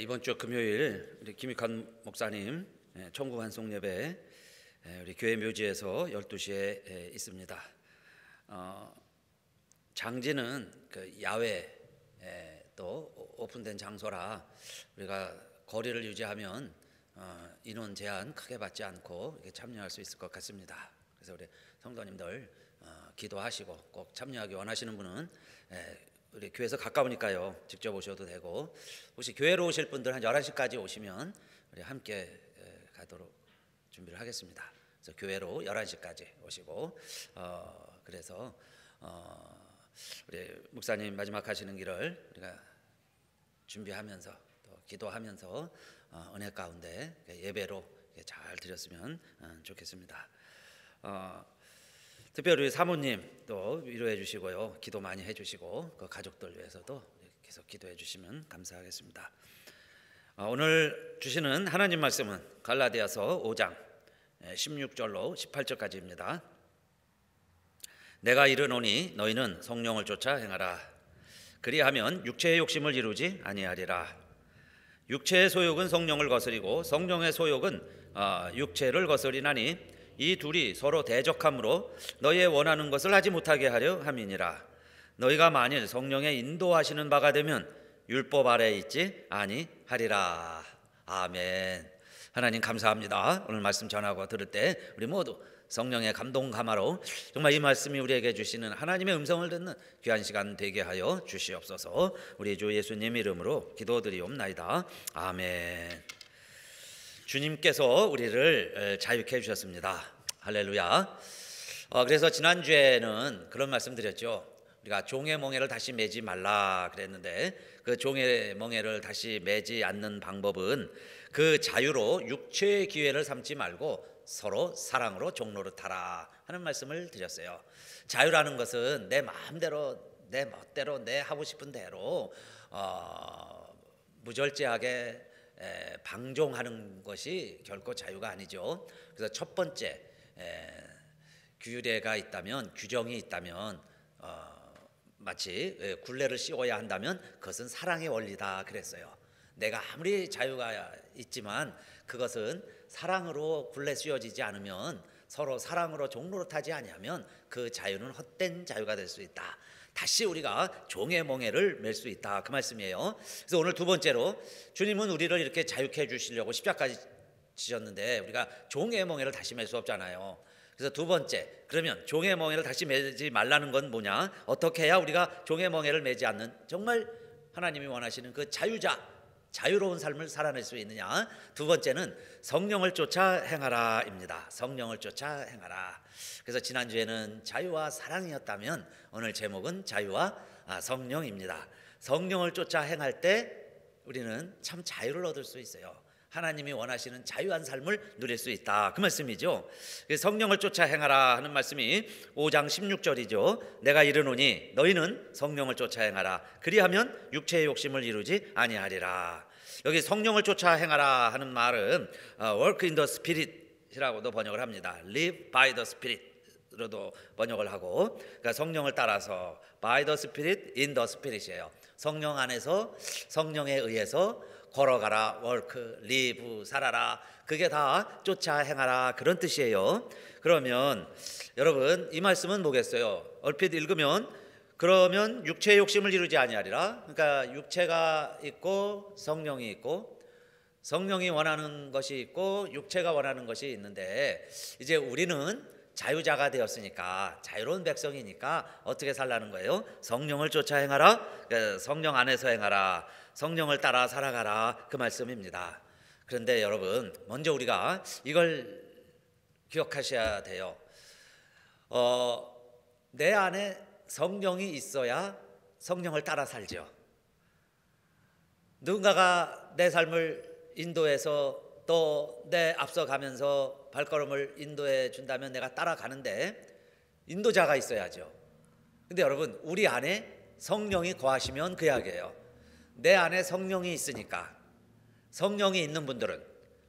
이번 주 금요일 우리 김익환 목사님 천국 환송 예배 우리 교회 묘지에서 12시에 있습니다. 장지는 그 야외 또 오픈된 장소라 우리가 거리를 유지하면 인원 제한 크게 받지 않고 이렇게 참여할 수 있을 것 같습니다. 그래서 우리 성도님들 기도하시고 꼭 참여하기 원하시는 분은 우리 교회에서 가까우니까요 직접 오셔도 되고, 혹시 교회로 오실 분들 한 11시까지 오시면 우리 함께 가도록 준비를 하겠습니다. 그래서 교회로 11시까지 오시고 그래서 우리 목사님 마지막 하시는 길을 우리가 준비하면서 또 기도하면서 은혜 가운데 예배로 잘 드렸으면 좋겠습니다. 특별히 우리 사모님 또 위로해 주시고요, 기도 많이 해주시고 그 가족들 위해서도 계속 기도해 주시면 감사하겠습니다. 오늘 주시는 하나님 말씀은 갈라디아서 5장 16절로 18절까지입니다. 내가 이르노니 너희는 성령을 쫓아 행하라. 그리하면 육체의 욕심을 이루지 아니하리라. 육체의 소욕은 성령을 거스리고 성령의 소욕은 육체를 거스리나니 이 둘이 서로 대적함으로 너희의 원하는 것을 하지 못하게 하려 함이니라. 너희가 만일 성령의 인도하시는 바가 되면 율법 아래에 있지 아니하리라. 아멘. 하나님 감사합니다. 오늘 말씀 전하고 들을 때 우리 모두 성령의 감동 감화로 정말 이 말씀이 우리에게 주시는 하나님의 음성을 듣는 귀한 시간 되게 하여 주시옵소서. 우리 주 예수님 이름으로 기도드리옵나이다. 아멘. 주님께서 우리를 자유케 해주셨습니다. 할렐루야. 그래서 지난주에는 그런 말씀 드렸죠. 우리가 종의 멍에를 다시 매지 말라 그랬는데, 그 종의 멍에를 다시 매지 않는 방법은 그 자유로 육체의 기회를 삼지 말고 서로 사랑으로 종노릇하라 하는 말씀을 드렸어요. 자유라는 것은 내 마음대로 내 멋대로 내 하고 싶은 대로 무절제하게 방종하는 것이 결코 자유가 아니죠. 그래서 첫 번째 규례가 있다면, 규정이 있다면, 마치 굴레를 씌워야 한다면 그것은 사랑의 원리다 그랬어요. 내가 아무리 자유가 있지만 그것은 사랑으로 굴레 씌워지지 않으면, 서로 사랑으로 종노릇하지 아니하면 그 자유는 헛된 자유가 될 수 있다. 다시 우리가 종의 멍에를 맬 수 있다 그 말씀이에요. 그래서 오늘 두 번째로, 주님은 우리를 이렇게 자유케 해주시려고 십자가까지 지셨는데 우리가 종의 멍에를 다시 맬 수 없잖아요. 그래서 두 번째, 그러면 종의 멍에를 다시 매지 말라는 건 뭐냐? 어떻게 해야 우리가 종의 멍에를 매지 않는 정말 하나님이 원하시는 그 자유로운 삶을 살아낼 수 있느냐? 두 번째는 성령을 쫓아 행하라입니다. 성령을 쫓아 행하라. 그래서 지난주에는 자유와 사랑이었다면 오늘 제목은 자유와 성령입니다. 성령을 쫓아 행할 때 우리는 참 자유를 얻을 수 있어요. 하나님이 원하시는 자유한 삶을 누릴 수 있다 그 말씀이죠. 성령을 쫓아 행하라 하는 말씀이 5장 16절이죠. 내가 이르노니 너희는 성령을 쫓아 행하라. 그리하면 육체의 욕심을 이루지 아니하리라. 여기 성령을 쫓아 행하라 하는 말은 work in the spirit이라고도 번역을 합니다. live by the spirit로도 번역을 하고, 그러니까 성령을 따라서 by the spirit, in the spirit이에요. 성령 안에서 성령에 의해서 걸어가라, work, live, 살아라. 그게 다 쫓아 행하라 그런 뜻이에요. 그러면 여러분 이 말씀은 뭐겠어요? 얼핏 읽으면 그러면 육체의 욕심을 이루지 아니하리라. 그러니까 육체가 있고 성령이 있고, 성령이 원하는 것이 있고 육체가 원하는 것이 있는데, 이제 우리는 자유자가 되었으니까, 자유로운 백성이니까 어떻게 살라는 거예요? 성령을 쫓아 행하라. 성령 안에서 행하라. 성령을 따라 살아가라 그 말씀입니다. 그런데 여러분 먼저 우리가 이걸 기억하셔야 돼요. 내 안에 성령이 있어야 성령을 따라 살죠. 누군가가 내 삶을 인도해서 또 내 앞서 가면서 발걸음을 인도해 준다면 내가 따라가는데 인도자가 있어야죠. 근데 여러분 우리 안에 성령이 거하시면 그 이야기예요. 내 안에 성령이 있으니까, 성령이 있는 분들은,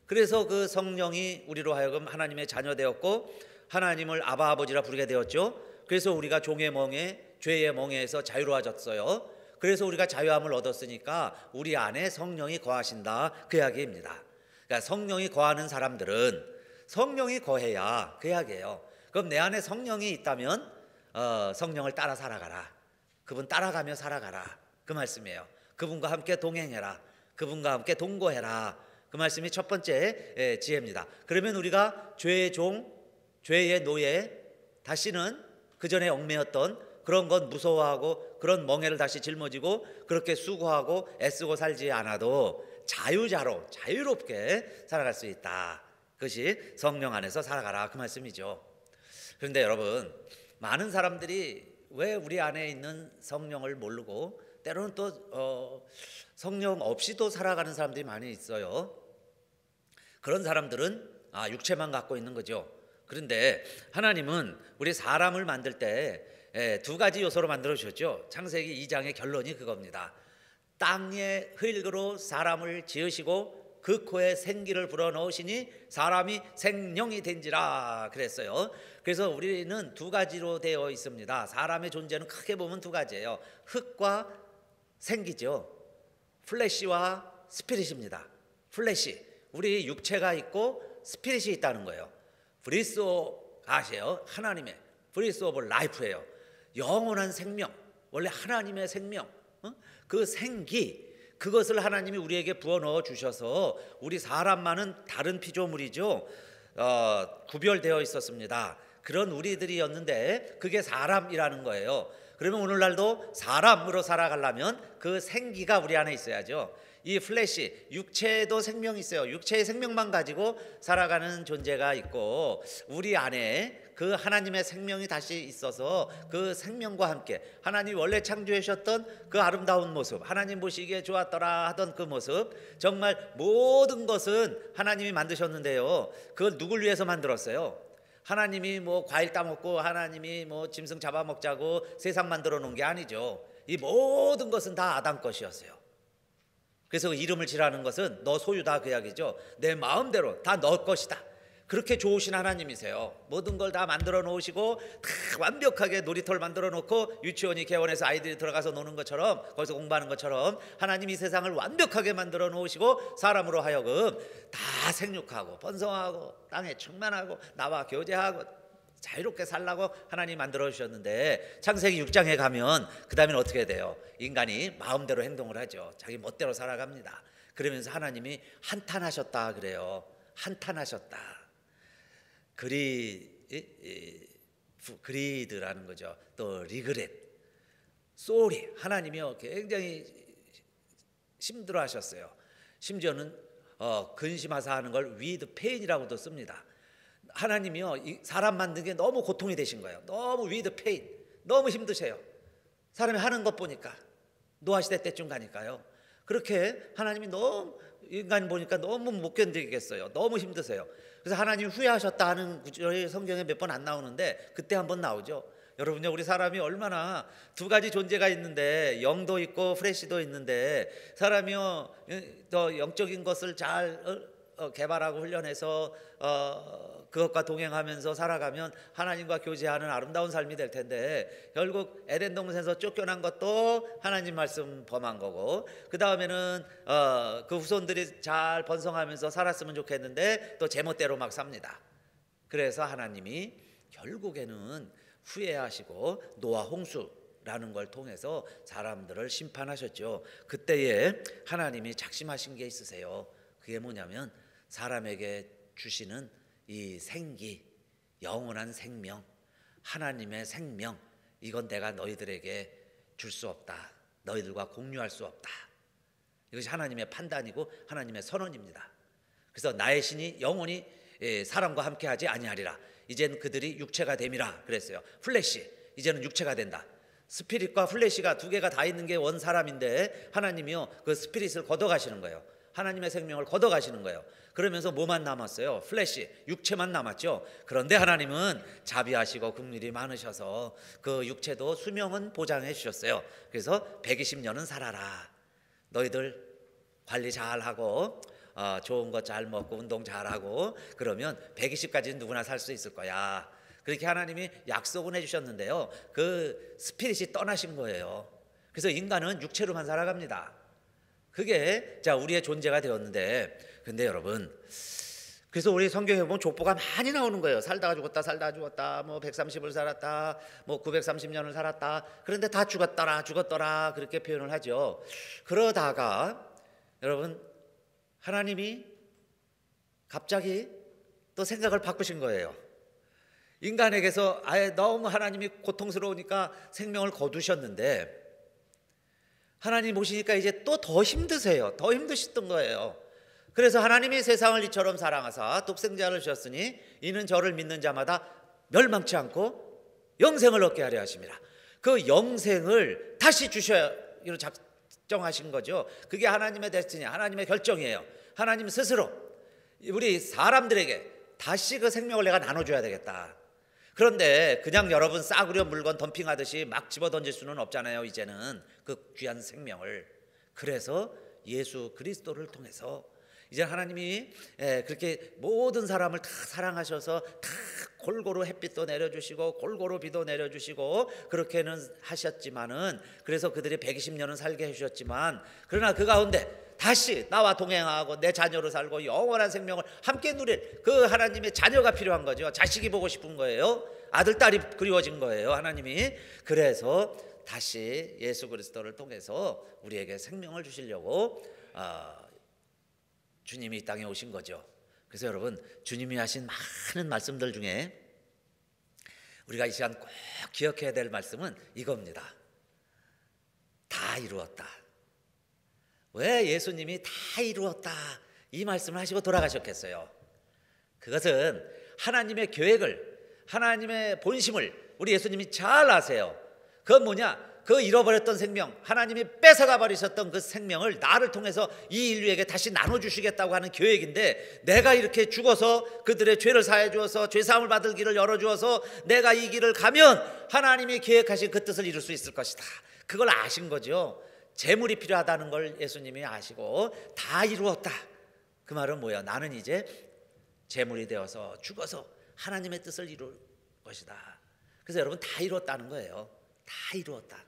그래서 그 성령이 우리로 하여금 하나님의 자녀 되었고 하나님을 아바 아버지라 부르게 되었죠. 그래서 우리가 종의 멍에, 죄의 멍에에서 자유로워졌어요. 그래서 우리가 자유함을 얻었으니까 우리 안에 성령이 거하신다, 그 이야기입니다. 그러니까 성령이 거하는 사람들은 성령이 거해야, 그 이야기예요. 그럼 내 안에 성령이 있다면 성령을 따라 살아가라. 그분 따라가며 살아가라, 그 말씀이에요. 그분과 함께 동행해라. 그분과 함께 동거해라. 그 말씀이 첫 번째 지혜입니다. 그러면 우리가 죄의 종, 죄의 노예, 다시는 그 전에 얽매였던 그런 건 무서워하고 그런 멍에를 다시 짊어지고 그렇게 수고하고 애쓰고 살지 않아도 자유자로 자유롭게 살아갈 수 있다. 그것이 성령 안에서 살아가라, 그 말씀이죠. 그런데 여러분, 많은 사람들이 왜 우리 안에 있는 성령을 모르고 때로는 또 성령 없이도 살아가는 사람들이 많이 있어요. 그런 사람들은 육체만 갖고 있는 거죠. 그런데 하나님은 우리 사람을 만들 때 두 가지 요소로 만들어 주셨죠. 창세기 2장의 결론이 그겁니다. 땅의 흙으로 사람을 지으시고 그 코에 생기를 불어넣으시니 사람이 생명이 된지라 그랬어요. 그래서 우리는 두 가지로 되어 있습니다. 사람의 존재는 크게 보면 두 가지예요. 흙과 생기죠. 플래시와 스피릿입니다. 플래시, 우리 육체가 있고 스피릿이 있다는 거예요. 브리스 오브 아시에요? 하나님의 브리스 오브 라이프예요. 영원한 생명, 원래 하나님의 생명, 그 생기, 그것을 하나님이 우리에게 부어 넣어 주셔서 우리 사람만은 다른 피조물이죠. 구별되어 있었습니다. 그런 우리들이었는데 그게 사람이라는 거예요. 그러면 오늘날도 사람으로 살아가려면 그 생기가 우리 안에 있어야죠. 이 플래시, 육체도 생명이 있어요. 육체의 생명만 가지고 살아가는 존재가 있고 우리 안에 그 하나님의 생명이 다시 있어서 그 생명과 함께 하나님이 원래 창조하셨던 그 아름다운 모습, 하나님 보시기에 좋았더라 하던 그 모습, 정말 모든 것은 하나님이 만드셨는데요, 그걸 누굴 위해서 만들었어요? 하나님이 뭐 과일 따먹고 하나님이 뭐 짐승 잡아먹자고 세상 만들어 놓은 게 아니죠. 이 모든 것은 다 아담 것이었어요. 그래서 이름을 지라는 것은 너 소유다, 그 이야기죠. 내 마음대로 다 너 것이다. 그렇게 좋으신 하나님이세요. 모든 걸 다 만들어 놓으시고 다 완벽하게 놀이터를 만들어 놓고 유치원이 개원해서 아이들이 들어가서 노는 것처럼, 거기서 공부하는 것처럼 하나님이 세상을 완벽하게 만들어 놓으시고 사람으로 하여금 다 생육하고 번성하고 땅에 충만하고 나와 교제하고 자유롭게 살라고 하나님 만들어 주셨는데 창세기 6장에 가면 그 다음에는 어떻게 돼요? 인간이 마음대로 행동을 하죠. 자기 멋대로 살아갑니다. 그러면서 하나님이 한탄하셨다 그래요. 한탄하셨다. 그리드라는 거죠. 또 리그렛, 쏘리, 하나님이요 굉장히 힘들어하셨어요. 심지어는 근심하사 하는 걸 with pain이라고도 씁니다. 하나님이요 사람 만든 게 너무 고통이 되신 거예요. 너무 with pain, 너무 힘드세요. 사람이 하는 것 보니까 노아시대 때쯤 가니까요. 그렇게 하나님이 너무 인간 보니까 너무 못 견디겠어요. 너무 힘드세요. 그래서 하나님 후회하셨다 하는 구절이 성경에 몇 번 안 나오는데 그때 한번 나오죠. 여러분요, 우리 사람이 얼마나 두 가지 존재가 있는데 영도 있고 프레시도 있는데 사람이요 더 영적인 것을 잘 개발하고 훈련해서 그것과 동행하면서 살아가면 하나님과 교제하는 아름다운 삶이 될 텐데 결국 에덴 동산에서 쫓겨난 것도 하나님 말씀 범한 거고 그 다음에는 그 후손들이 잘 번성하면서 살았으면 좋겠는데 또 제멋대로 막 삽니다. 그래서 하나님이 결국에는 후회하시고 노아 홍수라는 걸 통해서 사람들을 심판하셨죠. 그때에 하나님이 작심하신 게 있으세요. 그게 뭐냐면 사람에게 주시는 이 생기, 영원한 생명, 하나님의 생명, 이건 내가 너희들에게 줄 수 없다. 너희들과 공유할 수 없다. 이것이 하나님의 판단이고 하나님의 선언입니다. 그래서 나의 신이 영원히 사람과 함께하지 아니하리라. 이젠 그들이 육체가 됨이라 그랬어요. 플래시, 이제는 육체가 된다. 스피릿과 플래시가 두 개가 다 있는 게 원 사람인데 하나님이요 그 스피릿을 걷어가시는 거예요. 하나님의 생명을 걷어가시는 거예요. 그러면서 뭐만 남았어요? 플래시, 육체만 남았죠. 그런데 하나님은 자비하시고 긍휼이 많으셔서 그 육체도 수명은 보장해 주셨어요. 그래서 120년은 살아라. 너희들 관리 잘하고 좋은 거 잘 먹고 운동 잘하고 그러면 120까지는 누구나 살 수 있을 거야. 그렇게 하나님이 약속은 해주셨는데요, 그 스피릿이 떠나신 거예요. 그래서 인간은 육체로만 살아갑니다. 그게 자 우리의 존재가 되었는데, 근데 여러분, 그래서 우리 성경에 보면 족보가 많이 나오는 거예요. 살다가 죽었다, 살다가 죽었다, 뭐 130을 살았다, 뭐 930년을 살았다. 그런데 다 죽었더라, 죽었더라 그렇게 표현을 하죠. 그러다가 여러분, 하나님이 갑자기 또 생각을 바꾸신 거예요. 인간에게서 아예 너무 하나님이 고통스러우니까 생명을 거두셨는데, 하나님 오시니까 이제 또 더 힘드세요. 더 힘드셨던 거예요. 그래서 하나님이 세상을 이처럼 사랑하사 독생자를 주셨으니 이는 저를 믿는 자마다 멸망치 않고 영생을 얻게 하려 하심이라. 그 영생을 다시 주셔기로 작정하신 거죠. 그게 하나님의 데스티니, 하나님의 결정이에요. 하나님 스스로 우리 사람들에게 다시 그 생명을 내가 나눠줘야 되겠다. 그런데 그냥 여러분 싸구려 물건 덤핑하듯이 막 집어 던질 수는 없잖아요. 이제는 그 귀한 생명을. 그래서 예수 그리스도를 통해서 이제 하나님이 그렇게 모든 사람을 다 사랑하셔서 다 골고루 햇빛도 내려주시고 골고루 비도 내려주시고 그렇게는 하셨지만은, 그래서 그들이 120년은 살게 해주셨지만, 그러나 그 가운데 다시 나와 동행하고 내 자녀로 살고 영원한 생명을 함께 누릴 그 하나님의 자녀가 필요한 거죠. 자식이 보고 싶은 거예요. 아들 딸이 그리워진 거예요, 하나님이. 그래서 다시 예수 그리스도를 통해서 우리에게 생명을 주시려고 주님이 이 땅에 오신 거죠. 그래서 여러분, 주님이 하신 많은 말씀들 중에 우리가 이 시간 꼭 기억해야 될 말씀은 이겁니다. 다 이루었다. 왜 예수님이 다 이루었다 이 말씀을 하시고 돌아가셨겠어요? 그것은 하나님의 계획을, 하나님의 본심을 우리 예수님이 잘 아세요. 그건 뭐냐? 그 잃어버렸던 생명, 하나님이 뺏어가 버리셨던 그 생명을 나를 통해서 이 인류에게 다시 나눠주시겠다고 하는 계획인데, 내가 이렇게 죽어서 그들의 죄를 사해 주어서 죄사함을 받을 길을 열어주어서 내가 이 길을 가면 하나님이 계획하신 그 뜻을 이룰 수 있을 것이다. 그걸 아신 거죠. 재물이 필요하다는 걸 예수님이 아시고 다 이루었다. 그 말은 뭐야? 나는 이제 재물이 되어서 죽어서 하나님의 뜻을 이룰 것이다. 그래서 여러분, 다 이루었다는 거예요. 다 이루었다.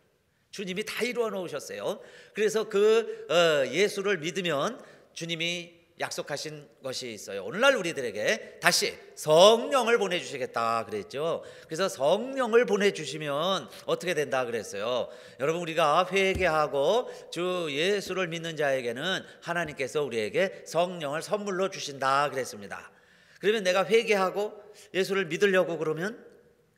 주님이 다 이루어 놓으셨어요. 그래서 그 예수를 믿으면 주님이 약속하신 것이 있어요. 오늘날 우리들에게 다시 성령을 보내주시겠다 그랬죠. 그래서 성령을 보내주시면 어떻게 된다 그랬어요. 여러분, 우리가 회개하고 주 예수를 믿는 자에게는 하나님께서 우리에게 성령을 선물로 주신다 그랬습니다. 그러면 내가 회개하고 예수를 믿으려고 그러면,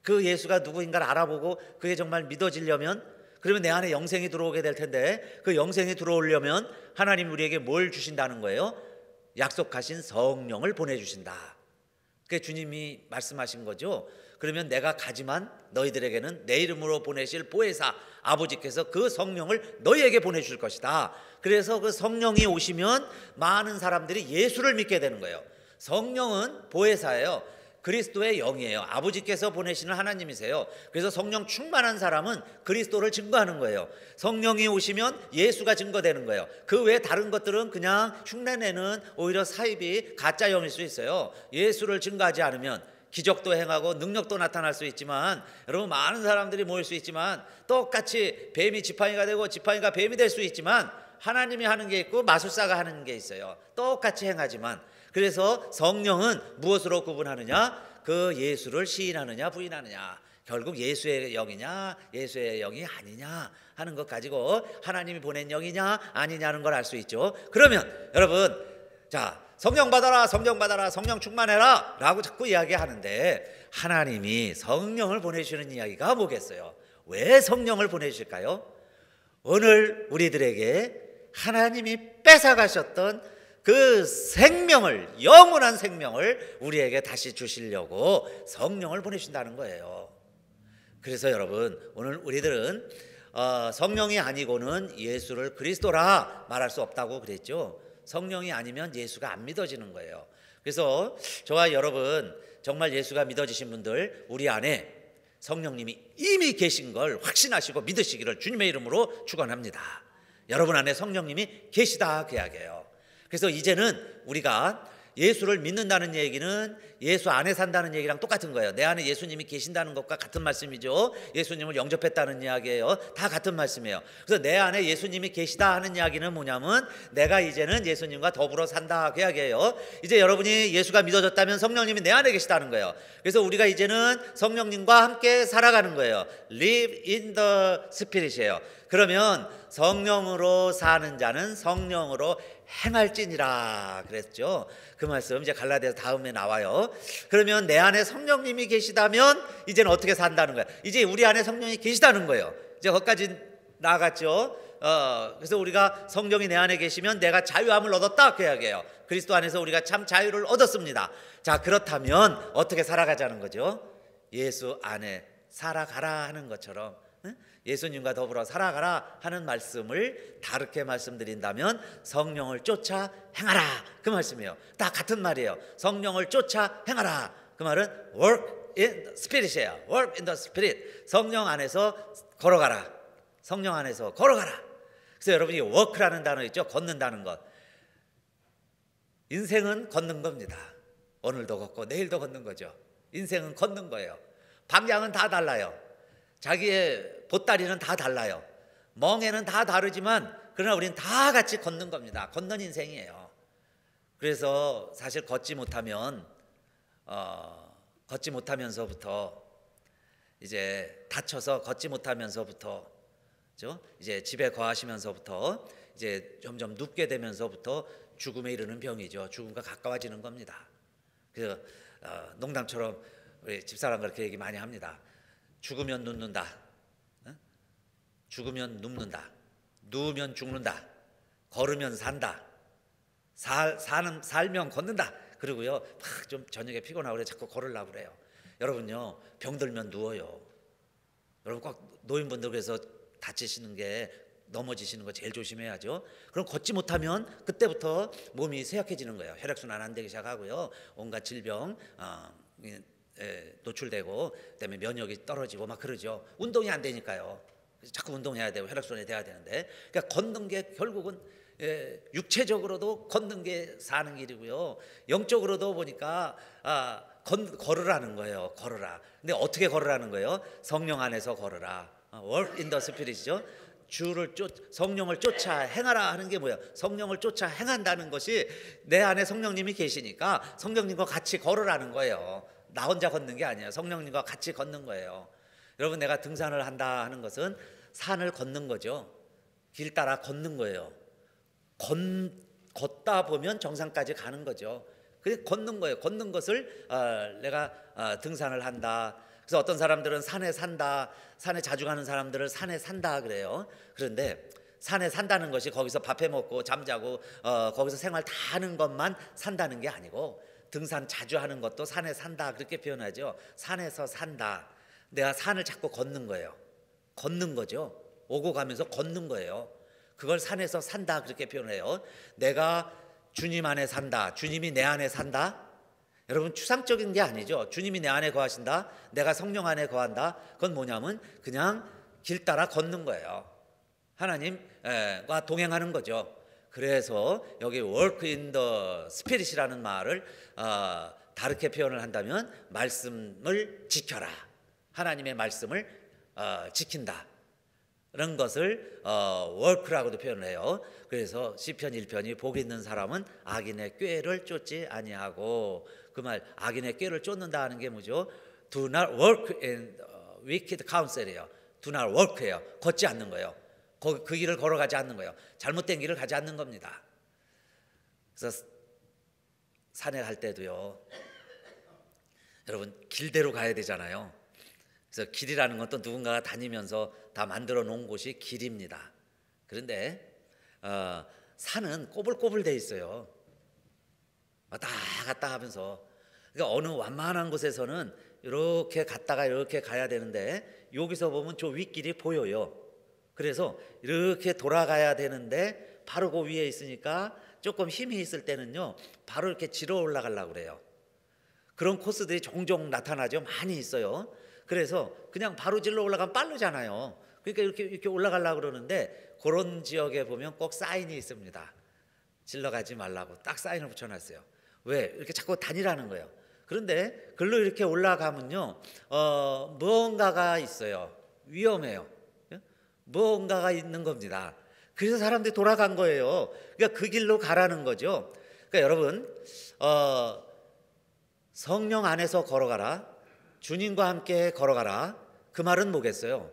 그 예수가 누구인가를 알아보고 그게 정말 믿어지려면, 그러면 내 안에 영생이 들어오게 될 텐데, 그 영생이 들어오려면 하나님 우리에게 뭘 주신다는 거예요? 약속하신 성령을 보내주신다. 그게 주님이 말씀하신 거죠. 그러면 내가 가지만 너희들에게는 내 이름으로 보내실 보혜사 아버지께서 그 성령을 너희에게 보내줄 것이다. 그래서 그 성령이 오시면 많은 사람들이 예수를 믿게 되는 거예요. 성령은 보혜사예요. 그리스도의 영이에요. 아버지께서 보내시는 하나님이세요. 그래서 성령 충만한 사람은 그리스도를 증거하는 거예요. 성령이 오시면 예수가 증거되는 거예요. 그 외에 다른 것들은 그냥 흉내내는 오히려 사입이 가짜 영일 수 있어요. 예수를 증거하지 않으면 기적도 행하고 능력도 나타날 수 있지만, 여러분, 많은 사람들이 모일 수 있지만 똑같이 뱀이 지팡이가 되고 지팡이가 뱀이 될 수 있지만, 하나님이 하는 게 있고 마술사가 하는 게 있어요. 똑같이 행하지만. 그래서 성령은 무엇으로 구분하느냐? 그 예수를 시인하느냐 부인하느냐. 결국 예수의 영이냐 예수의 영이 아니냐 하는 것 가지고 하나님이 보낸 영이냐 아니냐는 걸 알 수 있죠. 그러면 여러분, 자, 성령 받아라, 성령 받아라, 성령 충만해라 라고 자꾸 이야기하는데, 하나님이 성령을 보내주시는 이야기가 뭐겠어요? 왜 성령을 보내주실까요? 오늘 우리들에게 하나님이 뺏어가셨던 그 생명을, 영원한 생명을 우리에게 다시 주시려고 성령을 보내신다는 거예요. 그래서 여러분, 오늘 우리들은 성령이 아니고는 예수를 그리스도라 말할 수 없다고 그랬죠. 성령이 아니면 예수가 안 믿어지는 거예요. 그래서 저와 여러분, 정말 예수가 믿어지신 분들, 우리 안에 성령님이 이미 계신 걸 확신하시고 믿으시기를 주님의 이름으로 축원합니다. 여러분 안에 성령님이 계시다 그 이야기예요. 그래서 이제는 우리가 예수를 믿는다는 얘기는 예수 안에 산다는 얘기랑 똑같은 거예요. 내 안에 예수님이 계신다는 것과 같은 말씀이죠. 예수님을 영접했다는 이야기예요. 다 같은 말씀이에요. 그래서 내 안에 예수님이 계시다 하는 이야기는 뭐냐면 내가 이제는 예수님과 더불어 산다 그 이야기예요. 이제 여러분이 예수가 믿어졌다면 성령님이 내 안에 계시다는 거예요. 그래서 우리가 이제는 성령님과 함께 살아가는 거예요. Live in the Spirit이에요. 그러면 성령으로 사는 자는 성령으로 행할지니라 그랬죠. 그 말씀 이제 갈라디아서 다음에 나와요. 그러면 내 안에 성령님이 계시다면 이제는 어떻게 산다는 거예요? 이제 우리 안에 성령이 계시다는 거예요. 이제 거기까지 나아갔죠. 그래서 우리가 성령이 내 안에 계시면 내가 자유함을 얻었다 그 이야기예요. 그리스도 안에서 우리가 참 자유를 얻었습니다. 자, 그렇다면 어떻게 살아가자는 거죠? 예수 안에 살아가라 하는 것처럼, 예수님과 더불어 살아가라 하는 말씀을 다르게 말씀드린다면 성령을 쫓아 행하라 그 말씀이에요. 다 같은 말이에요. 성령을 쫓아 행하라 그 말은 work in the spirit이에요. work in the spirit. 성령 안에서 걸어가라. 성령 안에서 걸어가라. 그래서 여러분이 work라는 단어 있죠. 걷는다는 것. 인생은 걷는 겁니다. 오늘도 걷고 내일도 걷는 거죠. 인생은 걷는 거예요. 방향은 다 달라요. 자기의 보따리는 다 달라요. 멍에는 다 다르지만 그러나 우리는 다 같이 걷는 겁니다. 걷는 인생이에요. 그래서 사실 걷지 못하면서부터 이제 다쳐서 걷지 못하면서부터, 그렇죠? 이제 집에 거하시면서부터 이제 점점 눕게 되면서부터 죽음에 이르는 병이죠. 죽음과 가까워지는 겁니다. 그래서 농담처럼 우리 집사람 그렇게 얘기 많이 합니다. 죽으면 눕는다. 죽으면 눕는다. 누우면 죽는다. 걸으면 산다. 살면 걷는다. 그리고요, 막 좀 저녁에 피곤하고 그래 자꾸 걸으려고 그래요. 여러분요, 병들면 누워요. 여러분 꼭 노인분들 그래서 다치시는 게 넘어지시는 거 제일 조심해야죠. 그럼 걷지 못하면 그때부터 몸이 쇠약해지는 거예요. 혈액순환 안 되기 시작하고요. 온갖 질병 노출되고 그다음에 면역이 떨어지고 막 그러죠. 운동이 안 되니까요. 자꾸 운동해야 되고 혈액순환이 돼야 되는데, 그러니까 걷는 게 결국은 육체적으로도 걷는 게 사는 길이고요. 영적으로도 보니까 걸으라는 거예요. 걸으라. 근데 어떻게 걸으라는 거예요? 성령 안에서 걸으라. Walk in the Spirit이죠. 성령을 쫓아 행하라 하는 게 뭐예요? 성령을 쫓아 행한다는 것이 내 안에 성령님이 계시니까 성령님과 같이 걸으라는 거예요. 나 혼자 걷는 게 아니에요. 성령님과 같이 걷는 거예요. 여러분, 내가 등산을 한다 하는 것은 산을 걷는 거죠. 길 따라 걷는 거예요. 걷다 보면 정상까지 가는 거죠. 그게 걷는 거예요. 걷는 것을 내가 등산을 한다. 그래서 어떤 사람들은 산에 산다, 산에 자주 가는 사람들을 산에 산다 그래요. 그런데 산에 산다는 것이 거기서 밥해 먹고 잠자고 거기서 생활 다 하는 것만 산다는 게 아니고, 등산 자주 하는 것도 산에 산다 그렇게 표현하죠. 산에서 산다. 내가 산을 자꾸 걷는 거예요. 걷는 거죠. 오고 가면서 걷는 거예요. 그걸 산에서 산다 그렇게 표현해요. 내가 주님 안에 산다. 주님이 내 안에 산다. 여러분, 추상적인 게 아니죠. 주님이 내 안에 거하신다. 내가 성령 안에 거한다. 그건 뭐냐면 그냥 길 따라 걷는 거예요. 하나님과 동행하는 거죠. 그래서 여기 work in the spirit이라는 말을 다르게 표현을 한다면 말씀을 지켜라. 하나님의 말씀을 지킨다. 그런 것을 work라고도 표현을 해요. 그래서 시편 1편이 복 있는 사람은 악인의 꾀를 쫓지 아니하고, 그 말 악인의 꾀를 쫓는다 하는 게 뭐죠? Do not work in wicked counsel이에요. Do not work예요. 걷지 않는 거예요. 그 길을 걸어가지 않는 거예요. 잘못된 길을 가지 않는 겁니다. 그래서 산에 갈 때도요, 여러분 길대로 가야 되잖아요. 그래서 길이라는 것도 누군가가 다니면서 다 만들어 놓은 곳이 길입니다. 그런데 산은 꼬불꼬불 돼 있어요. 왔다 갔다 하면서. 그러니까 어느 완만한 곳에서는 이렇게 갔다가 이렇게 가야 되는데 여기서 보면 저 윗길이 보여요. 그래서 이렇게 돌아가야 되는데 바로 그 위에 있으니까 조금 힘이 있을 때는요 바로 이렇게 지러 올라가려고 그래요. 그런 코스들이 종종 나타나죠. 많이 있어요. 그래서 그냥 바로 질러 올라가면 빠르잖아요. 그러니까 이렇게 올라가려고 그러는데 그런 지역에 보면 꼭 사인이 있습니다. 질러 가지 말라고 딱 사인을 붙여놨어요. 왜? 이렇게 자꾸 다니라는 거예요. 그런데 글로 이렇게 올라가면요, 무언가가 있어요. 위험해요. 무언가가 있는 겁니다. 그래서 사람들이 돌아간 거예요. 그러니까 그 길로 가라는 거죠. 그러니까 여러분, 성령 안에서 걸어가라, 주님과 함께 걸어가라. 그 말은 뭐겠어요?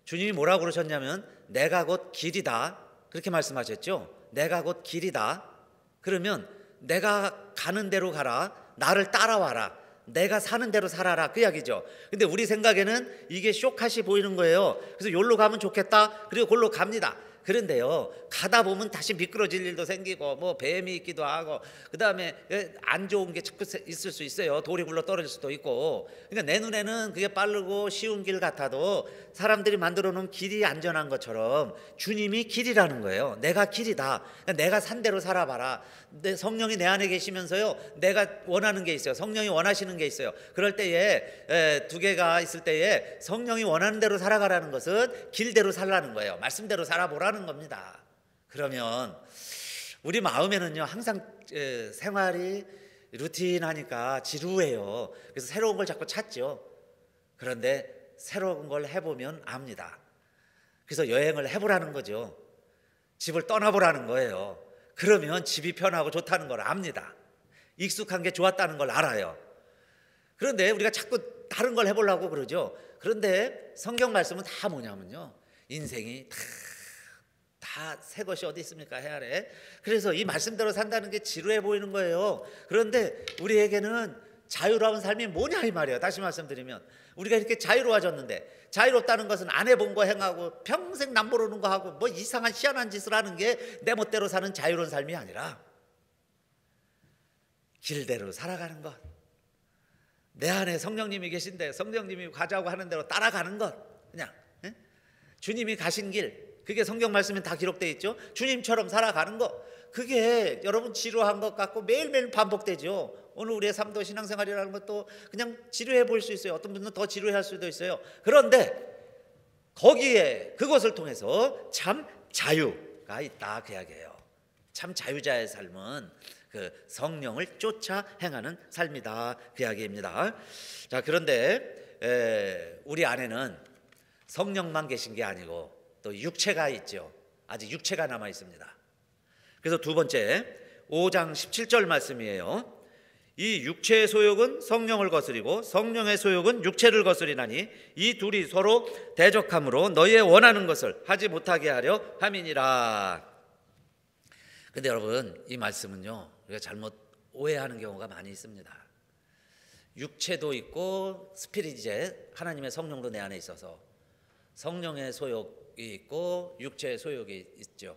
주님이 뭐라고 그러셨냐면 내가 곧 길이다, 그렇게 말씀하셨죠. 내가 곧 길이다. 그러면 내가 가는 대로 가라, 나를 따라와라, 내가 사는 대로 살아라, 그 이야기죠. 근데 우리 생각에는 이게 쇼컷이 보이는 거예요. 그래서 여기로 가면 좋겠다, 그리고 그걸로 갑니다. 그런데요, 가다 보면 다시 미끄러질 일도 생기고 뭐 뱀이 있기도 하고, 그 다음에 안 좋은 게 자꾸 있을 수 있어요. 돌이 굴러 떨어질 수도 있고. 그러니까 내 눈에는 그게 빠르고 쉬운 길 같아도 사람들이 만들어 놓은 길이 안전한 것처럼 주님이 길이라는 거예요. 내가 길이다. 그러니까 내가 산 대로 살아봐라. 내 성령이 내 안에 계시면서요, 내가 원하는 게 있어요. 성령이 원하시는 게 있어요. 그럴 때에 두 개가 있을 때에 성령이 원하는 대로 살아가라는 것은 길대로 살라는 거예요. 말씀대로 살아보라는 겁니다. 그러면 우리 마음에는요, 항상 생활이 루틴하니까 지루해요. 그래서 새로운 걸 자꾸 찾죠. 그런데 새로운 걸 해보면 압니다. 그래서 여행을 해보라는 거죠. 집을 떠나보라는 거예요. 그러면 집이 편하고 좋다는 걸 압니다. 익숙한 게 좋았다는 걸 알아요. 그런데 우리가 자꾸 다른 걸 해보려고 그러죠. 그런데 성경 말씀은 다 뭐냐면요, 인생이 다 새 것이 어디 있습니까? 해 아래. 그래서 이 말씀대로 산다는 게 지루해 보이는 거예요. 그런데 우리에게는 자유로운 삶이 뭐냐 이 말이에요. 다시 말씀드리면 우리가 이렇게 자유로워졌는데, 자유롭다는 것은 안 해본 거 행하고 평생 남모르는 거 하고 뭐 이상한 희한한 짓을 하는 게 내 멋대로 사는 자유로운 삶이 아니라 길대로 살아가는 것, 내 안에 성령님이 계신데 성령님이 가자고 하는 대로 따라가는 것, 그냥 주님이 가신 길, 그게 성경 말씀에 다 기록되어 있죠. 주님처럼 살아가는 것, 그게 여러분 지루한 것 같고 매일매일 반복되죠. 오늘 우리의 삶도 신앙생활이라는 것도 그냥 지루해 보일 수 있어요. 어떤 분들은 더 지루해 할 수도 있어요. 그런데 거기에 그것을 통해서 참 자유가 있다, 그 이야기예요. 참 자유자의 삶은 그 성령을 쫓아 행하는 삶이다, 그 이야기입니다. 자, 그런데 우리 안에는 성령만 계신 게 아니고 또 육체가 있죠. 아직 육체가 남아 있습니다. 그래서 두 번째 5장 17절 말씀이에요. 이 육체의 소욕은 성령을 거스리고 성령의 소욕은 육체를 거스리나니 이 둘이 서로 대적함으로 너희의 원하는 것을 하지 못하게 하려 함이니라. 근데 여러분, 이 말씀은요, 우리가 잘못 오해하는 경우가 많이 있습니다. 육체도 있고 스피릿제, 하나님의 성령도 내 안에 있어서 성령의 소욕이 있고 육체의 소욕이 있죠.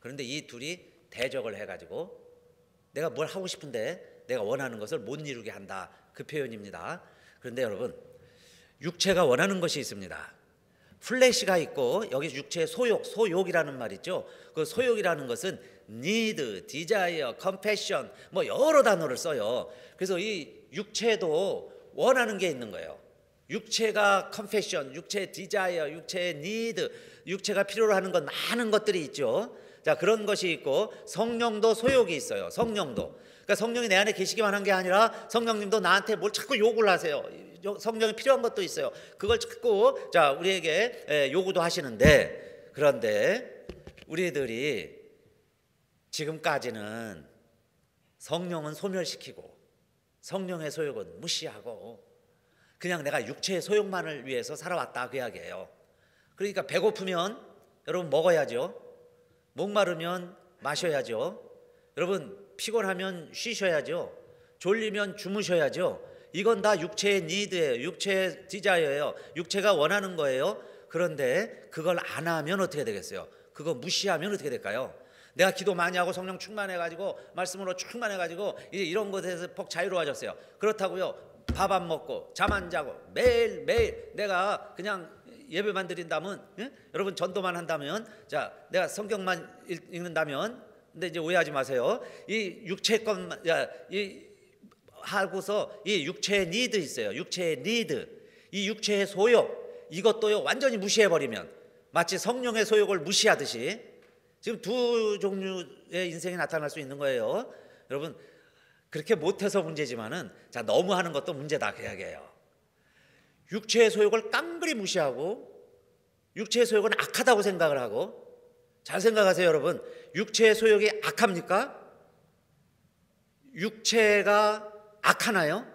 그런데 이 둘이 대적을 해가지고 내가 뭘 하고 싶은데 내가 원하는 것을 못 이루게 한다, 그 표현입니다. 그런데 여러분, 육체가 원하는 것이 있습니다. 플래시가 있고 여기 육체의 소욕이라는 말 있죠. 그 소욕이라는 것은 need, desire, compassion, 뭐 여러 단어를 써요. 그래서 이 육체도 원하는 게 있는 거예요. 육체가 compassion, 육체의 desire, 육체의 need, 육체가 필요로 하는 것, 많은 것들이 있죠. 자, 그런 것이 있고 성령도 소욕이 있어요. 성령도. 그러니까 성령이 내 안에 계시기만 한 게 아니라 성령님도 나한테 뭘 자꾸 요구를 하세요. 성령이 필요한 것도 있어요. 그걸 자꾸 우리에게 요구도 하시는데, 그런데 우리들이 지금까지는 성령은 소멸시키고 성령의 소욕은 무시하고 그냥 내가 육체의 소욕만을 위해서 살아왔다, 그 이야기예요. 그러니까 배고프면 여러분 먹어야죠. 목마르면 마셔야죠. 여러분 피곤하면 쉬셔야죠. 졸리면 주무셔야죠. 이건 다 육체의 니드예요. 육체의 디자이어예요. 육체가 원하는 거예요. 그런데 그걸 안 하면 어떻게 되겠어요? 그거 무시하면 어떻게 될까요? 내가 기도 많이 하고 성령 충만해가지고 말씀으로 충만해가지고 이제 이런 것에서 퍽 자유로워졌어요. 그렇다고요, 밥 안 먹고 잠 안 자고 매일매일 내가 그냥 예배만 드린다면, 여러분 전도만 한다면, 자, 내가 성경만 읽는다면, 근데 이제 오해하지 마세요. 이 육체 것만 하고서 이 육체의 니드 있어요. 육체의 니드, 이 육체의 소욕, 이것도요 완전히 무시해버리면 마치 성령의 소욕을 무시하듯이 지금 두 종류의 인생이 나타날 수 있는 거예요. 여러분, 그렇게 못해서 문제지만은 자 너무 하는 것도 문제다 그 이야기예요. 육체의 소욕을 깡그리 무시하고 육체의 소욕은 악하다고 생각을 하고, 잘 생각하세요 여러분. 육체의 소욕이 악합니까? 육체가 악하나요?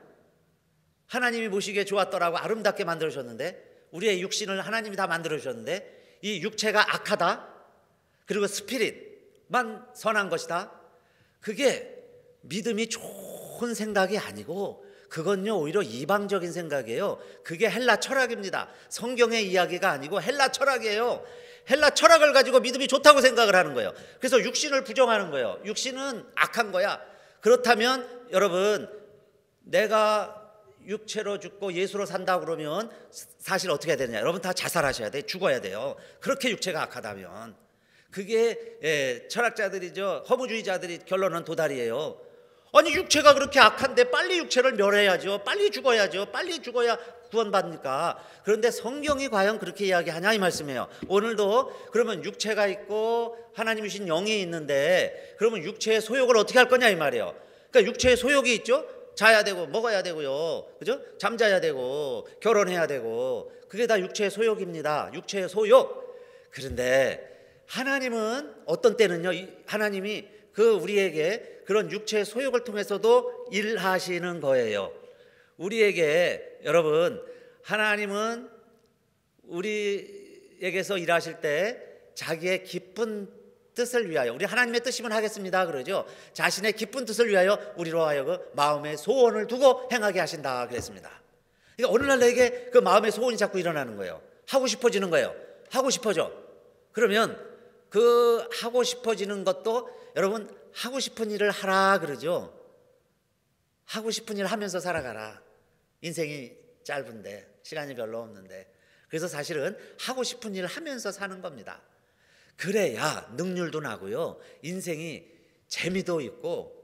하나님이 보시기에 좋았더라고 아름답게 만들어주셨는데, 우리의 육신을 하나님이 다 만들어주셨는데 이 육체가 악하다, 그리고 스피릿만 선한 것이다, 그게 믿음이 좋은 생각이 아니고 그건요 오히려 이방적인 생각이에요. 그게 헬라 철학입니다. 성경의 이야기가 아니고 헬라 철학이에요. 헬라 철학을 가지고 믿음이 좋다고 생각을 하는 거예요. 그래서 육신을 부정하는 거예요. 육신은 악한 거야. 그렇다면 여러분, 내가 육체로 죽고 예수로 산다 그러면 사실 어떻게 해야 되느냐? 여러분 다 자살하셔야 돼. 죽어야 돼요. 그렇게 육체가 악하다면. 그게 철학자들이죠, 허무주의자들이 결론은 도달이에요. 아니 육체가 그렇게 악한데 빨리 육체를 멸해야죠. 빨리 죽어야죠. 빨리 죽어야 구원받으니까. 그런데 성경이 과연 그렇게 이야기하냐 이 말씀이에요. 오늘도 그러면 육체가 있고 하나님이신 영이 있는데 그러면 육체의 소욕을 어떻게 할 거냐 이 말이에요. 그러니까 육체의 소욕이 있죠. 자야 되고 먹어야 되고요, 그죠? 잠자야 되고 결혼해야 되고, 그게 다 육체의 소욕입니다. 육체의 소욕. 그런데 하나님은 어떤 때는요, 하나님이 그 우리에게 그런 육체의 소욕을 통해서도 일하시는 거예요. 우리에게 여러분, 하나님은 우리에게서 일하실 때 자기의 기쁜 뜻을 위하여, 우리 하나님의 뜻이면 하겠습니다 그러죠. 자신의 기쁜 뜻을 위하여 우리로 하여금 마음의 소원을 두고 행하게 하신다 그랬습니다. 그러니까 오늘날 내게 그 마음의 소원이 자꾸 일어나는 거예요. 하고 싶어지는 거예요. 하고 싶어져. 그러면 그 하고 싶어지는 것도 여러분, 하고 싶은 일을 하라 그러죠. 하고 싶은 일 하면서 살아가라. 인생이 짧은데, 시간이 별로 없는데. 그래서 사실은 하고 싶은 일을 하면서 사는 겁니다. 그래야 능률도 나고요, 인생이 재미도 있고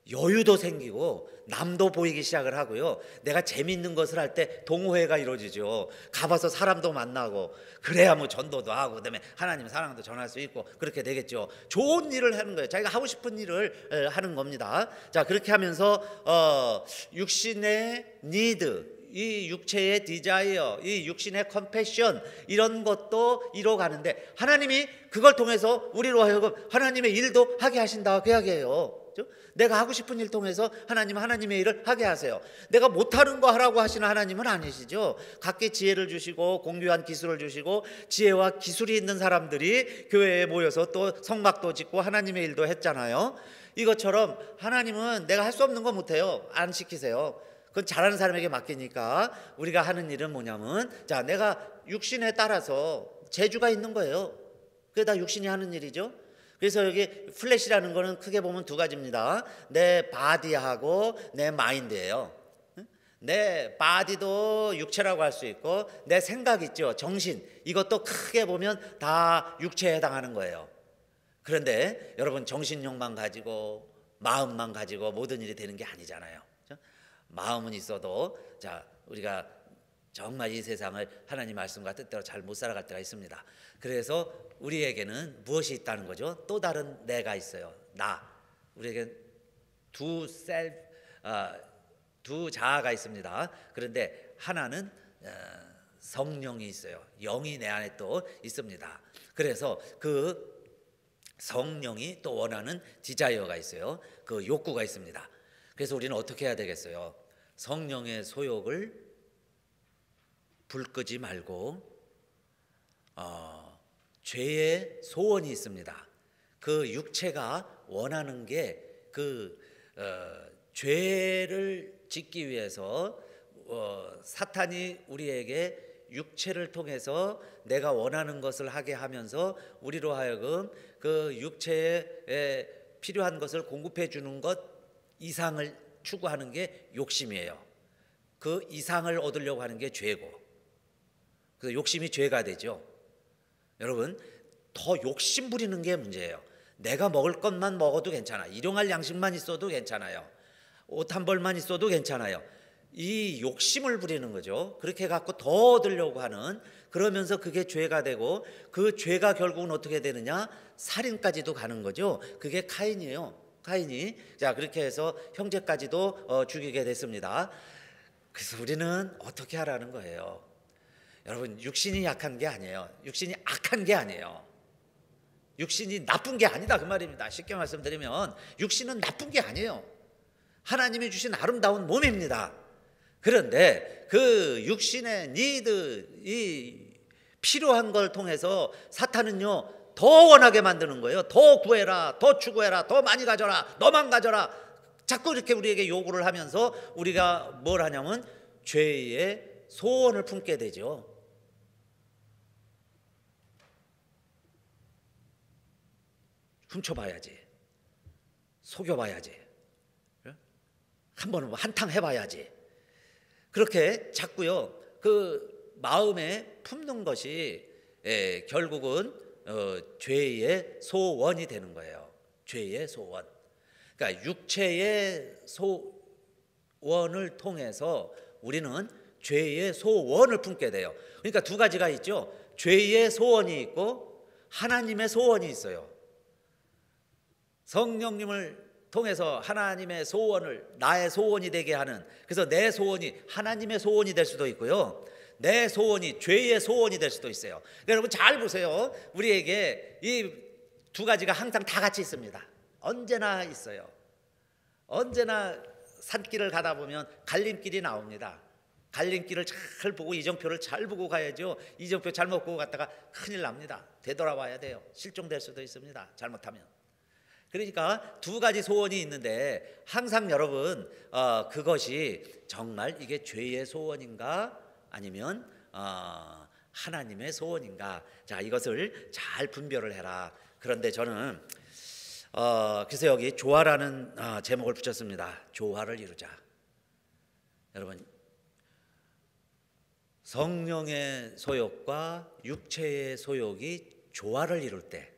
여유도 생기고 남도 보이기 시작을 하고요, 내가 재미있는 것을 할 때 동호회가 이루어지죠. 가봐서 사람도 만나고, 그래야 뭐 전도도 하고 그다음에 하나님 사랑도 전할 수 있고 그렇게 되겠죠. 좋은 일을 하는 거예요. 자기가 하고 싶은 일을 하는 겁니다. 자, 그렇게 하면서 육신의 니드, 이 육체의 디자이어, 이 육신의 컴패션, 이런 것도 이뤄가는데 하나님이 그걸 통해서 우리로 하여금 하나님의 일도 하게 하신다 그 이야기예요. 내가 하고 싶은 일 통해서 하나님은 하나님의 일을 하게 하세요. 내가 못하는 거 하라고 하시는 하나님은 아니시죠. 각기 지혜를 주시고 공교한 기술을 주시고 지혜와 기술이 있는 사람들이 교회에 모여서 또 성막도 짓고 하나님의 일도 했잖아요. 이것처럼 하나님은 내가 할 수 없는 거 못해요. 안 시키세요. 그건 잘하는 사람에게 맡기니까 우리가 하는 일은 뭐냐면, 자, 내가 육신에 따라서 재주가 있는 거예요. 그게 다 육신이 하는 일이죠. 그래서 여기 플래시라는 거는 크게 보면 두 가지입니다. 내 바디하고 내 마인드예요. 내 바디도 육체라고 할 수 있고 내 생각 있죠, 정신, 이것도 크게 보면 다 육체에 해당하는 거예요. 그런데 여러분, 정신력만 가지고 마음만 가지고 모든 일이 되는 게 아니잖아요. 마음은 있어도 자, 우리가 정말 이 세상을 하나님 말씀과 뜻대로 잘 못 살아갈 때가 있습니다. 그래서 우리에게는 무엇이 있다는 거죠? 또 다른 내가 있어요. 나. 우리에게 두 자아가 있습니다. 그런데 하나는 성령이 있어요. 영이 내 안에 또 있습니다. 그래서 그 성령이 또 원하는 디자이어가 있어요. 그 욕구가 있습니다. 그래서 우리는 어떻게 해야 되겠어요? 성령의 소욕을 불 끄지 말고 죄의 소원이 있습니다. 그 육체가 원하는 게 그 죄를 짓기 위해서 사탄이 우리에게 육체를 통해서 내가 원하는 것을 하게 하면서 우리로 하여금 그 육체에 필요한 것을 공급해 주는 것 이상을 추구하는 게 욕심이에요. 그 이상을 얻으려고 하는 게 죄고, 그래서 욕심이 죄가 되죠. 여러분, 더 욕심 부리는 게 문제예요. 내가 먹을 것만 먹어도 괜찮아, 일용할 양식만 있어도 괜찮아요, 옷 한 벌만 있어도 괜찮아요. 이 욕심을 부리는 거죠. 그렇게 갖고 더 얻으려고 하는, 그러면서 그게 죄가 되고 그 죄가 결국은 어떻게 되느냐, 살인까지도 가는 거죠. 그게 카인이에요. 가인이 자 그렇게 해서 형제까지도 죽이게 됐습니다. 그래서 우리는 어떻게 하라는 거예요? 여러분, 육신이 약한 게 아니에요. 육신이 악한 게 아니에요. 육신이 나쁜 게 아니다 그 말입니다. 쉽게 말씀드리면 육신은 나쁜 게 아니에요. 하나님이 주신 아름다운 몸입니다. 그런데 그 육신의 니드, 이 필요한 걸 통해서 사탄은요 더 원하게 만드는 거예요. 더 구해라, 더 추구해라, 더 많이 가져라, 너만 가져라. 자꾸 이렇게 우리에게 요구를 하면서 우리가 뭘 하냐면 죄의 소원을 품게 되죠. 훔쳐봐야지, 속여봐야지, 한번 한탕 해봐야지. 그렇게 자꾸요 그 마음에 품는 것이 결국은 죄의 소원이 되는 거예요. 죄의 소원. 그러니까 육체의 소원을 통해서 우리는 죄의 소원을 품게 돼요. 그러니까 두 가지가 있죠. 죄의 소원이 있고 하나님의 소원이 있어요. 성령님을 통해서 하나님의 소원을 나의 소원이 되게 하는, 그래서 내 소원이 하나님의 소원이 될 수도 있고요, 내 소원이 죄의 소원이 될 수도 있어요. 그러니까 여러분 잘 보세요. 우리에게 이 두 가지가 항상 다 같이 있습니다. 언제나 있어요. 언제나 산길을 가다 보면 갈림길이 나옵니다. 갈림길을 잘 보고 이정표를 잘 보고 가야죠. 이정표 잘못 보고 갔다가 큰일 납니다. 되돌아와야 돼요. 실종될 수도 있습니다. 잘못하면. 그러니까 두 가지 소원이 있는데 항상 여러분 그것이 정말 이게 죄의 소원인가 아니면 하나님의 소원인가, 자 이것을 잘 분별을 해라. 그런데 저는 그래서 여기 조화라는 제목을 붙였습니다. 조화를 이루자. 여러분, 성령의 소욕과 육체의 소욕이 조화를 이룰 때,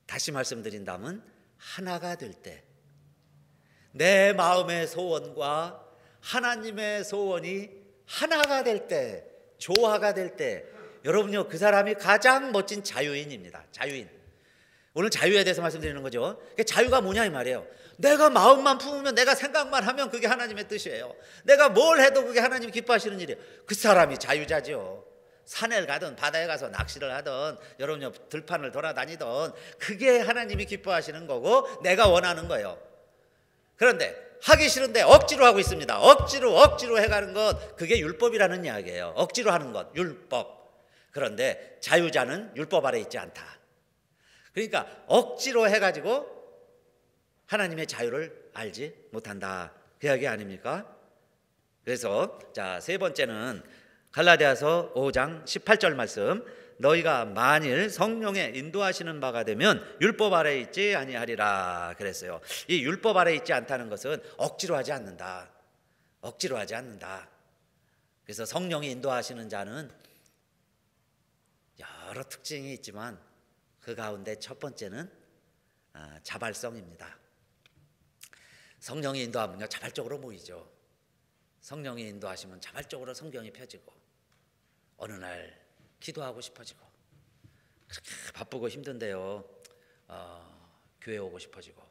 다시 말씀드린다면 하나가 될 때, 내 마음의 소원과 하나님의 소원이 하나가 될 때, 조화가 될 때, 여러분요 그 사람이 가장 멋진 자유인입니다. 자유인. 오늘 자유에 대해서 말씀드리는 거죠. 자유가 뭐냐 이 말이에요. 내가 마음만 품으면, 내가 생각만 하면 그게 하나님의 뜻이에요. 내가 뭘 해도 그게 하나님이 기뻐하시는 일이에요. 그 사람이 자유자죠. 산에 가든 바다에 가서 낚시를 하든 여러분요 들판을 돌아다니든 그게 하나님이 기뻐하시는 거고 내가 원하는 거예요. 그런데 하기 싫은데 억지로 하고 있습니다. 억지로 해가는 것, 그게 율법이라는 이야기예요. 억지로 하는 것, 율법. 그런데 자유자는 율법 아래 있지 않다. 그러니까 억지로 해가지고 하나님의 자유를 알지 못한다, 그 이야기 아닙니까? 그래서 자, 세 번째는 갈라디아서 5장 18절 말씀, 너희가 만일 성령의 인도하시는 바가 되면 율법 아래 있지 아니하리라 그랬어요. 이 율법 아래 있지 않다는 것은 억지로 하지 않는다. 억지로 하지 않는다. 그래서 성령이 인도하시는 자는 여러 특징이 있지만 그 가운데 첫 번째는 자발성입니다. 성령이 인도하면요 자발적으로 모이죠. 성령이 인도하시면 자발적으로 성경이 펴지고 어느 날 기도하고 싶어지고, 그렇게 바쁘고 힘든데요 교회 오고 싶어지고,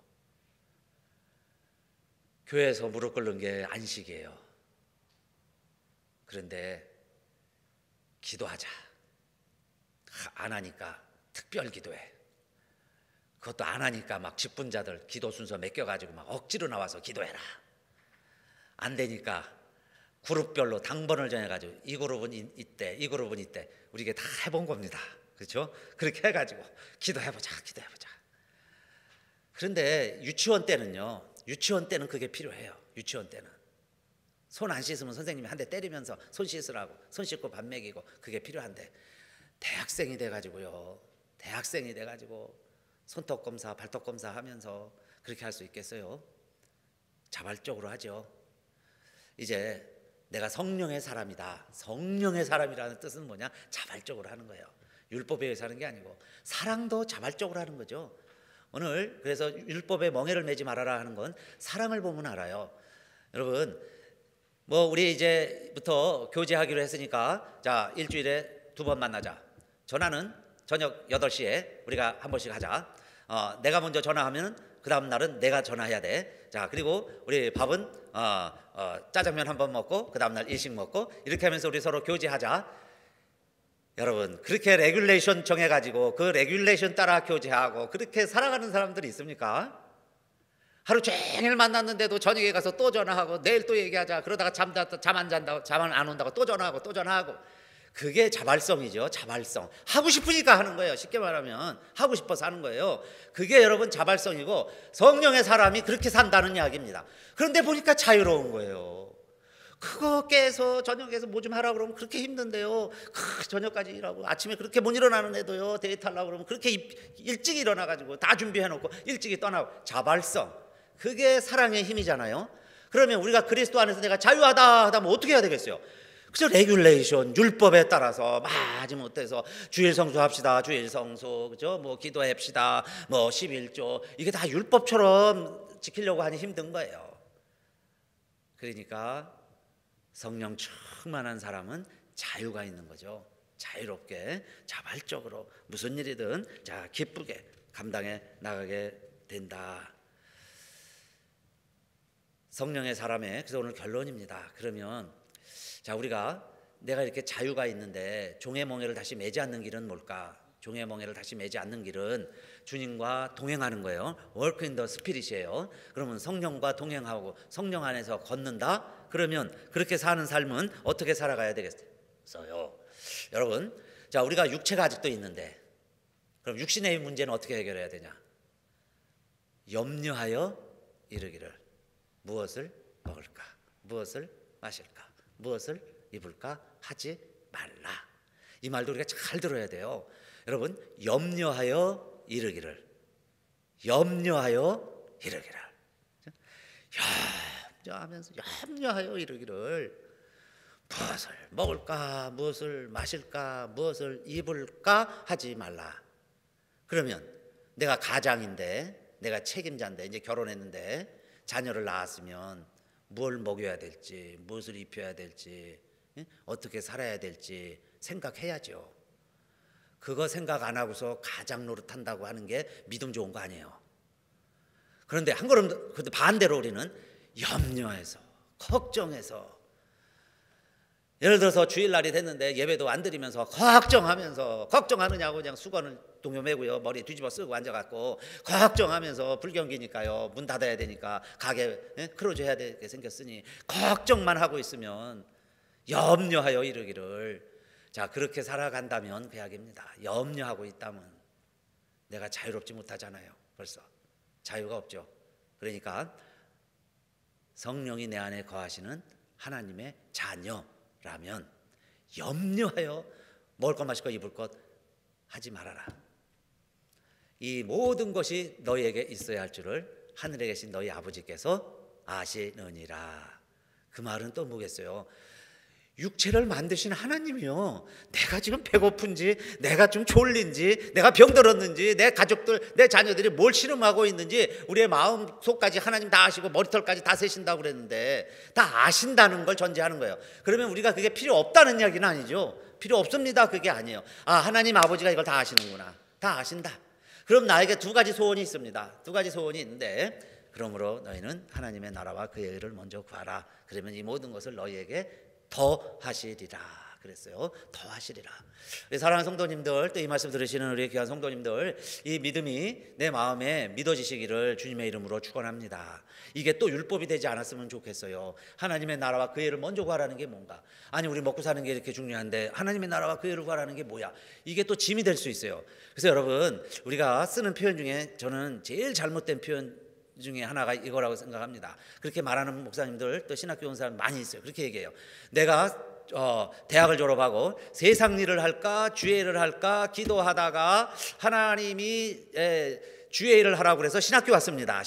교회에서 무릎 꿇는 게 안식이에요. 그런데 기도하자 안 하니까 특별 기도해. 그것도 안 하니까 막 직분자들 기도 순서 맡겨가지고 막 억지로 나와서 기도해라. 안 되니까 그룹별로 당번을 정해가지고 이 그룹은 이때, 이 그룹은 이때. 우리 이게 다 해본 겁니다. 그렇죠? 그렇게 해가지고 기도해보자. 그런데 유치원 때는요, 유치원 때는 그게 필요해요. 유치원 때는 손 안 씻으면 선생님이 한 대 때리면서 손 씻으라고, 손 씻고 밥 먹이고, 그게 필요한데 대학생이 돼가지고요, 대학생이 돼가지고 손톱 검사 발톱 검사 하면서 그렇게 할 수 있겠어요? 자발적으로 하죠. 이제 내가 성령의 사람이다. 성령의 사람이라는 뜻은 뭐냐? 자발적으로 하는 거예요. 율법에 의해서 하는 게 아니고 사랑도 자발적으로 하는 거죠. 오늘 그래서 율법에 멍에를 매지 말아라 하는 건 사랑을 보면 알아요. 여러분, 뭐 우리 이제부터 교제하기로 했으니까 자, 일주일에 2번 만나자. 전화는 저녁 8시에 우리가 한 번씩 하자. 내가 먼저 전화하면 그 다음 날은 내가 전화해야 돼. 자, 그리고 우리 밥은 짜장면 한 번 먹고 그 다음 날 일식 먹고 이렇게 하면서 우리 서로 교제하자. 여러분, 그렇게 레귤레이션 정해가지고 그 레귤레이션 따라 교제하고 그렇게 살아가는 사람들이 있습니까? 하루 종일 만났는데도 저녁에 가서 또 전화하고 내일 또 얘기하자. 그러다가 잠 안 잔다고, 잠 안 온다고 또 전화하고. 그게 자발성이죠. 자발성. 하고 싶으니까 하는 거예요. 쉽게 말하면 하고 싶어서 하는 거예요. 그게 여러분 자발성이고 성령의 사람이 그렇게 산다는 이야기입니다. 그런데 보니까 자유로운 거예요. 그거 깨서 저녁에서 뭐 좀 하라고 그러면 그렇게 힘든데요. 저녁까지 일하고 아침에 그렇게 못 일어나는 애도요. 데이트하려고 그러면 그렇게 일찍 일어나가지고 다 준비해놓고 일찍이 떠나고. 자발성. 그게 사랑의 힘이잖아요. 그러면 우리가 그리스도 안에서 내가 자유하다 하다면 어떻게 해야 되겠어요? 그래서 레귤레이션, 율법에 따라서 마지못해서 주일 성수합시다. 주일 성수, 그죠? 뭐 기도합시다. 뭐 11조. 이게 다 율법처럼 지키려고 하니 힘든 거예요. 그러니까 성령 충만한 사람은 자유가 있는 거죠. 자유롭게 자발적으로 무슨 일이든 자 기쁘게 감당해 나가게 된다. 성령의 사람의, 그래서 오늘 결론입니다. 그러면 자, 우리가 내가 이렇게 자유가 있는데 종의 멍에를 다시 매지 않는 길은 뭘까? 종의 멍에를 다시 매지 않는 길은 주님과 동행하는 거예요. Walk in the Spirit이에요. 그러면 성령과 동행하고 성령 안에서 걷는다? 그러면 그렇게 사는 삶은 어떻게 살아가야 되겠어요? 여러분, 자, 우리가 육체가 아직도 있는데 그럼 육신의 문제는 어떻게 해결해야 되냐? 염려하여 이르기를 무엇을 먹을까? 무엇을 마실까? 무엇을 입을까? 하지 말라. 이 말도 우리가 잘 들어야 돼요. 여러분, 염려하여 이르기를, 염려하여 이르기를, 염려하여 이르기를 무엇을 먹을까? 무엇을 마실까? 무엇을 입을까? 하지 말라. 그러면 내가 가장인데, 내가 책임자인데, 이제 결혼했는데 자녀를 낳았으면 뭘 먹여야 될지, 무엇을 입혀야 될지, 어떻게 살아야 될지 생각해야죠. 그거 생각 안 하고서 가장 노릇한다고 하는 게 믿음 좋은 거 아니에요. 그런데 한 걸음 반대로 우리는 염려해서, 걱정해서, 예를 들어서 주일날이 됐는데 예배도 안 드리면서 걱정하느냐고 그냥 수건을 동요매고요, 머리 뒤집어 쓰고 앉아갖고 걱정하면서 불경기니까요, 문 닫아야 되니까 가게 클로즈 해야 되게 생겼으니 걱정만 하고 있으면 염려하여 이르기를, 자, 그렇게 살아간다면 배악입니다. 염려하고 있다면 내가 자유롭지 못하잖아요. 벌써 자유가 없죠. 그러니까 성령이 내 안에 거하시는 하나님의 자녀라면 염려하여 먹을 것 마실 것 입을 것 하지 말아라. 이 모든 것이 너희에게 있어야 할 줄을 하늘에 계신 너희 아버지께서 아시느니라. 그 말은 또 뭐겠어요? 육체를 만드신 하나님이요, 내가 지금 배고픈지, 내가 좀 졸린지, 내가 병들었는지, 내 가족들, 내 자녀들이 뭘 신음하고 있는지 우리의 마음 속까지 하나님 다 아시고 머리털까지 다 세신다고 그랬는데 다 아신다는 걸 전제하는 거예요. 그러면 우리가 그게 필요 없다는 이야기는 아니죠. 필요 없습니다, 그게 아니에요. 아, 하나님 아버지가 이걸 다 아시는구나, 다 아신다. 그럼 나에게 두 가지 소원이 있습니다. 두 가지 소원이 있는데, 그러므로 너희는 하나님의 나라와 그의 의를 먼저 구하라. 그러면 이 모든 것을 너희에게 더 하시리라 그랬어요. 더 하시리라. 사랑하는 성도님들, 또 이 말씀 들으시는 우리 귀한 성도님들, 이 믿음이 내 마음에 믿어지시기를 주님의 이름으로 축원합니다. 이게 또 율법이 되지 않았으면 좋겠어요. 하나님의 나라와 그 의를 먼저 구하라는 게 뭔가? 아니, 우리 먹고 사는 게 이렇게 중요한데 하나님의 나라와 그 의를 구하라는 게 뭐야? 이게 또 짐이 될 수 있어요. 그래서 여러분, 우리가 쓰는 표현 중에 저는 제일 잘못된 표현 중에 하나가 이거라고 생각합니다. 그렇게 말하는 목사님들, 또 신학교 온 사람 많이 있어요. 그렇게 얘기해요. 내가 대학을 졸업하고 세상 일을 할까 주의 일을 할까 기도하다가 하나님이 주의 일을 하라고 그래서 신학교 갔습니다.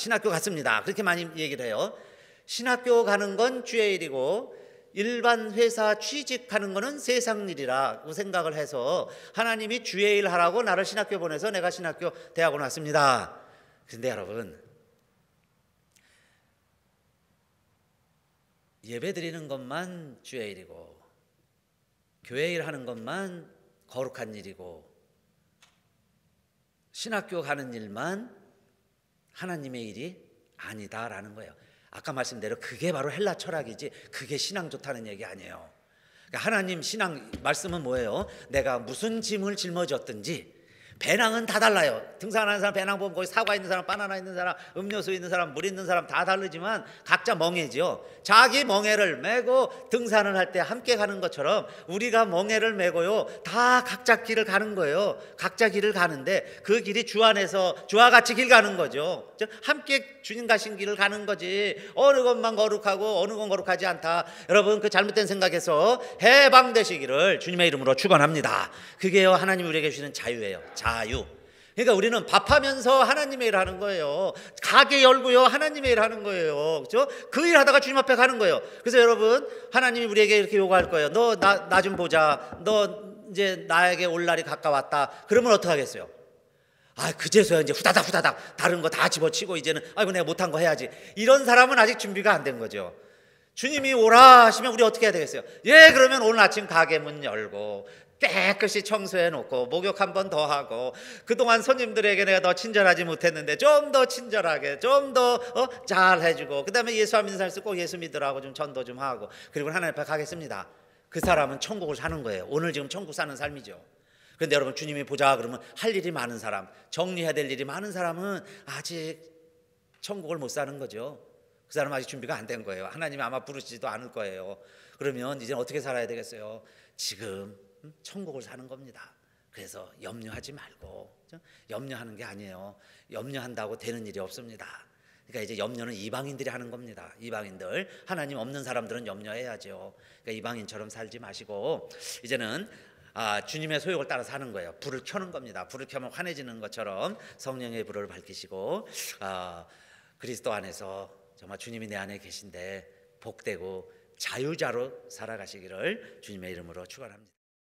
그렇게 많이 얘기를 해요. 신학교 가는 건 주의 일이고 일반 회사 취직하는 거는 세상 일이라고 생각을 해서 하나님이 주의 일 하라고 나를 신학교 보내서 내가 신학교 대학원 왔습니다. 그런데 여러분, 예배 드리는 것만 주의 일이고 교회 일 하는 것만 거룩한 일이고 신학교 가는 일만 하나님의 일이 아니다라는 거예요. 아까 말씀대로 그게 바로 헬라 철학이지 그게 신앙 좋다는 얘기 아니에요. 그러니까 하나님 신앙 말씀은 뭐예요? 내가 무슨 짐을 짊어졌든지 배낭은 다 달라요. 등산하는 사람 배낭 보면 거기 사과 있는 사람, 바나나 있는 사람, 음료수 있는 사람, 물 있는 사람 다 다르지만 각자 멍에지요. 자기 멍에를 메고 등산을 할 때 함께 가는 것처럼 우리가 멍에를 메고요 다 각자 길을 가는 거예요. 각자 길을 가는데 그 길이 주 안에서 주와 같이 길 가는 거죠. 함께 주님 가신 길을 가는 거지 어느 것만 거룩하고 어느 건 거룩하지 않다. 여러분 그 잘못된 생각에서 해방되시기를 주님의 이름으로 축원합니다. 그게요 하나님 우리에게 주시는 자유예요. 자유. 그러니까 우리는 밥하면서 하나님의 일을 하는 거예요. 가게 열고요 하나님의 일을 하는 거예요. 그렇죠? 그 일 하다가 주님 앞에 가는 거예요. 그래서 여러분 하나님이 우리에게 이렇게 요구할 거예요. 너 나 좀 보자. 너 이제 나에게 올 날이 가까웠다. 그러면 어떻게 하겠어요? 그제서야 이제 후다닥 다른 거 다 집어치고 이제는 아이고 내가 못한 거 해야지. 이런 사람은 아직 준비가 안 된 거죠. 주님이 오라 하시면 우리 어떻게 해야 되겠어요? 예, 그러면 오늘 아침 가게 문 열고 깨끗이 청소해 놓고 목욕 한 번 더 하고 그동안 손님들에게 내가 더 친절하지 못했는데 좀 더 친절하게 좀 더 잘 해주고 그 다음에 예수 안 믿는 사람 꼭 예수 믿으라고 좀 전도 좀 하고 그리고 하나님 앞에 가겠습니다. 그 사람은 천국을 사는 거예요. 오늘 지금 천국 사는 삶이죠. 그런데 여러분 주님이 보자 그러면 할 일이 많은 사람, 정리해야 될 일이 많은 사람은 아직 천국을 못 사는 거죠. 그 사람은 아직 준비가 안 된 거예요. 하나님이 아마 부르시지도 않을 거예요. 그러면 이제 어떻게 살아야 되겠어요? 지금 천국을 사는 겁니다. 그래서 염려하지 말고, 염려하는 게 아니에요. 염려한다고 되는 일이 없습니다. 그러니까 이제 염려는 이방인들이 하는 겁니다. 이방인들, 하나님 없는 사람들은 염려해야죠. 그러니까 이방인처럼 살지 마시고 이제는 주님의 소욕을 따라 사는 거예요. 불을 켜는 겁니다. 불을 켜면 환해지는 것처럼 성령의 불을 밝히시고 그리스도 안에서 정말 주님이 내 안에 계신데 복되고 자유자로 살아가시기를 주님의 이름으로 축원합니다.